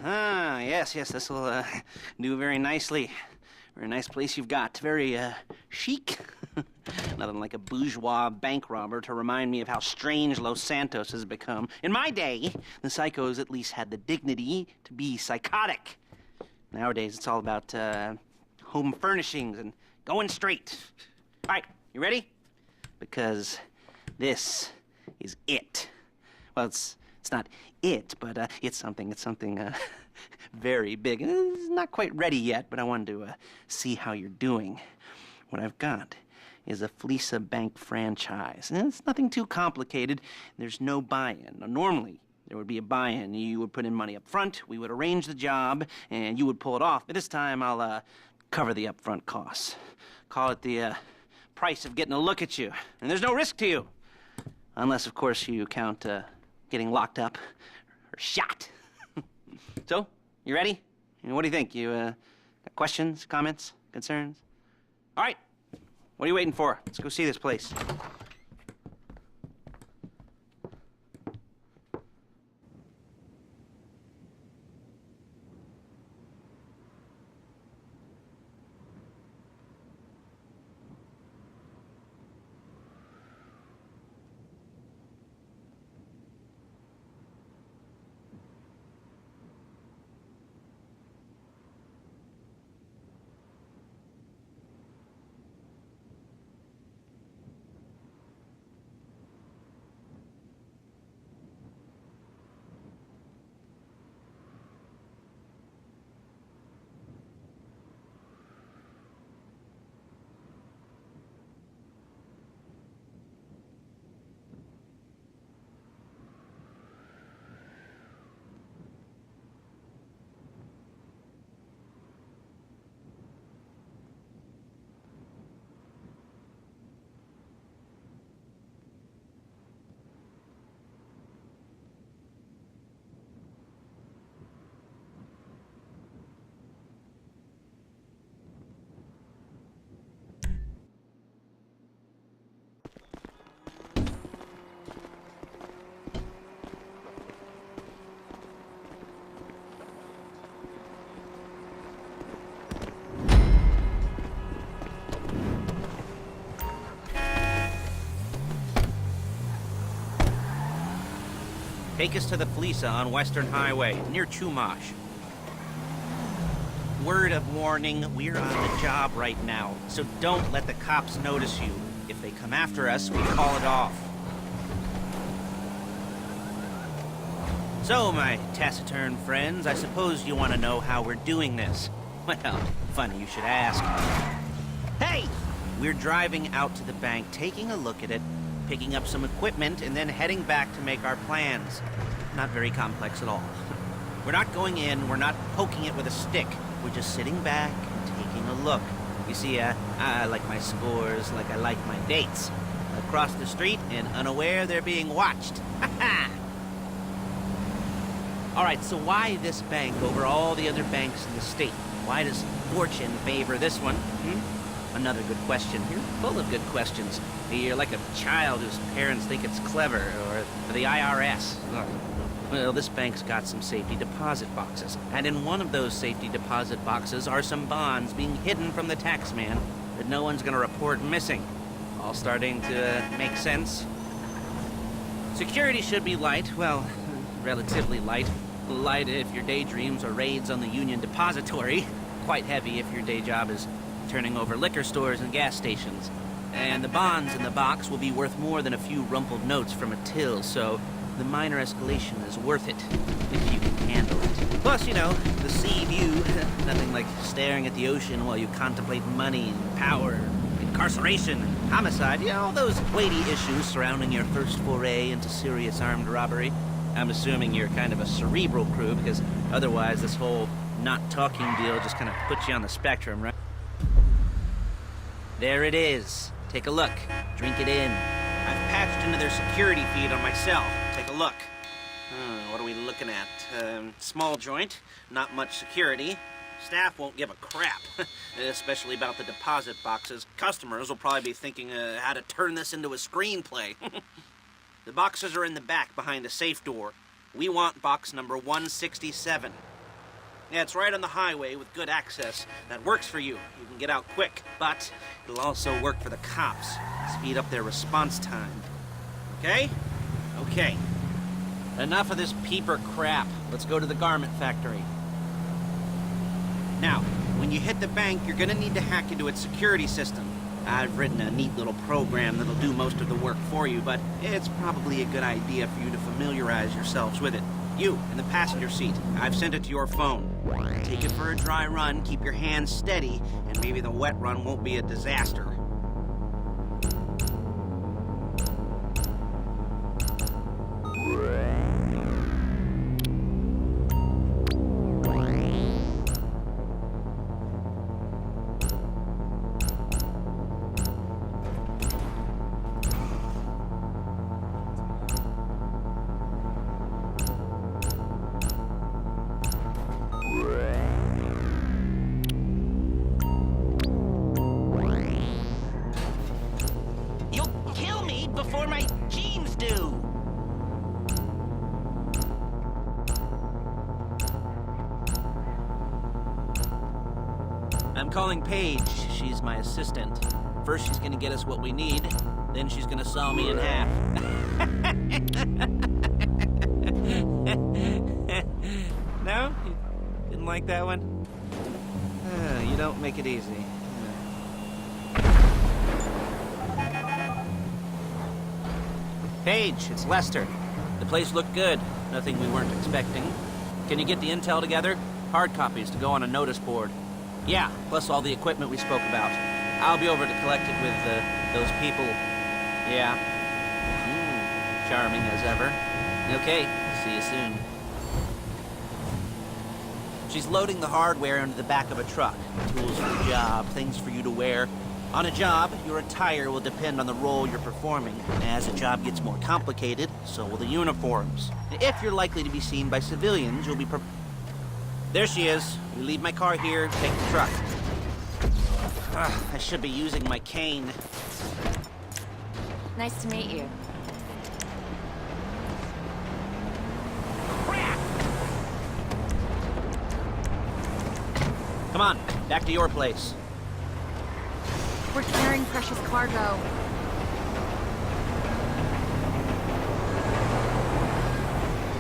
Yes, this'll do very nicely. Very nice place you've got. Very chic. Nothing like a bourgeois bank robber to remind me of how strange Los Santos has become. In my day, the psychos at least had the dignity to be psychotic. Nowadays, it's all about home furnishings and going straight. All right, you ready? Because this is it. Well, it's not it, but it's something very big. It's not quite ready yet, but I wanted to see how you're doing. What I've got is a Fleeca Bank franchise. And it's nothing too complicated. There's no buy-in. Now, normally, there would be a buy-in. You would put in money up front, we would arrange the job, and you would pull it off. But this time, I'll cover the upfront costs. Call it the price of getting a look at you. And there's no risk to you. Unless, of course, you count getting locked up or shot. So, you ready? What do you think? You got questions, comments, concerns? All right. What are you waiting for? Let's go see this place. Take us to the Fleeca on Western Highway, near Chumash. Word of warning, we're on the job right now, so don't let the cops notice you. If they come after us, we call it off. So, my taciturn friends, I suppose you want to know how we're doing this. Well, funny you should ask. Hey! We're driving out to the bank, taking a look at it, picking up some equipment, and then heading back to make our plans. Not very complex at all. We're not going in, we're not poking it with a stick. We're just sitting back and taking a look. You see, I like my scores like I like my dates. Across the street and unaware they're being watched. Ha-ha! All right, so why this bank over all the other banks in the state? Why does fortune favor this one? Another good question. You're full of good questions. You're like a child whose parents think it's clever, or the IRS. Well, this bank's got some safety deposit boxes, and in one of those safety deposit boxes are some bonds being hidden from the tax man that no one's gonna report missing. All starting to make sense? Security should be light, well, relatively light. Light if your daydreams are raids on the Union Depository. Quite heavy if your day job is turning over liquor stores and gas stations. And the bonds in the box will be worth more than a few rumpled notes from a till, so the minor escalation is worth it, if you can handle it. Plus, you know, the sea view, nothing like staring at the ocean while you contemplate money and power, incarceration and homicide, you know, all those weighty issues surrounding your first foray into serious armed robbery. I'm assuming you're kind of a cerebral crew, because otherwise this whole not talking deal just kind of puts you on the spectrum, right? There it is. Take a look. Drink it in. I've patched into their security feed on my cell. Take a look. What are we looking at? Small joint, not much security. Staff won't give a crap, especially about the deposit boxes. Customers will probably be thinking how to turn this into a screenplay. The boxes are in the back behind a safe door. We want box number 167. Yeah, it's right on the highway with good access. That works for you. You can get out quick, but it'll also work for the cops. Speed up their response time. Okay? Okay. Enough of this peeper crap. Let's go to the garment factory. Now, when you hit the bank, you're gonna need to hack into its security system. I've written a neat little program that'll do most of the work for you, but it's probably a good idea for you to familiarize yourselves with it. You, in the passenger seat, I've sent it to your phone. Take it for a dry run, keep your hands steady, and maybe the wet run won't be a disaster. Before my jeans do. I'm calling Paige. She's my assistant. First she's gonna get us what we need, then she's gonna saw me in half. No? You didn't like that one? You don't make it easy. Paige, it's Lester. The place looked good. Nothing we weren't expecting. Can you get the intel together? Hard copies to go on a notice board. Yeah, plus all the equipment we spoke about. I'll be over to collect it with those people. Yeah. Charming as ever. Okay, see you soon. She's loading the hardware into the back of a truck. Tools for the job, things for you to wear. On a job, your attire will depend on the role you're performing. As the job gets more complicated, so will the uniforms. If you're likely to be seen by civilians, you'll be There she is. We leave my car here, take the truck. I should be using my cane. Nice to meet you. Crap! Come on, back to your place. We're carrying precious cargo.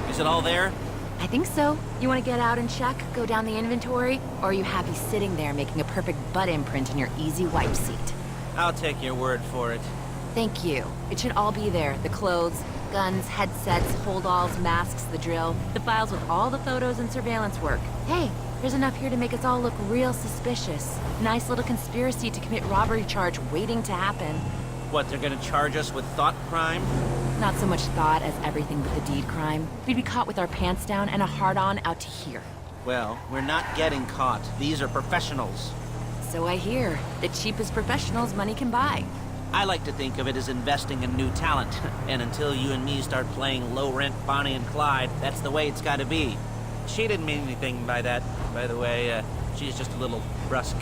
Is it all there? I think so. You want to get out and check, go down the inventory, or are you happy sitting there making a perfect butt imprint in your easy wipe seat? I'll take your word for it. Thank you. It should all be there. The clothes, guns, headsets, holdalls, masks, the drill, the files with all the photos and surveillance work. Hey, there's enough here to make us all look real suspicious. Nice little conspiracy to commit robbery charge waiting to happen. What, they're gonna charge us with thought crime? Not so much thought as everything but the deed crime. We'd be caught with our pants down and a hard-on out to here. Well, we're not getting caught. These are professionals. So I hear. The cheapest professionals money can buy. I like to think of it as investing in new talent. And until you and me start playing low-rent Bonnie and Clyde, that's the way it's gotta be. She didn't mean anything by that, by the way. She's just a little brusque.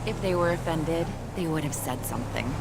If they were offended, they would have said something.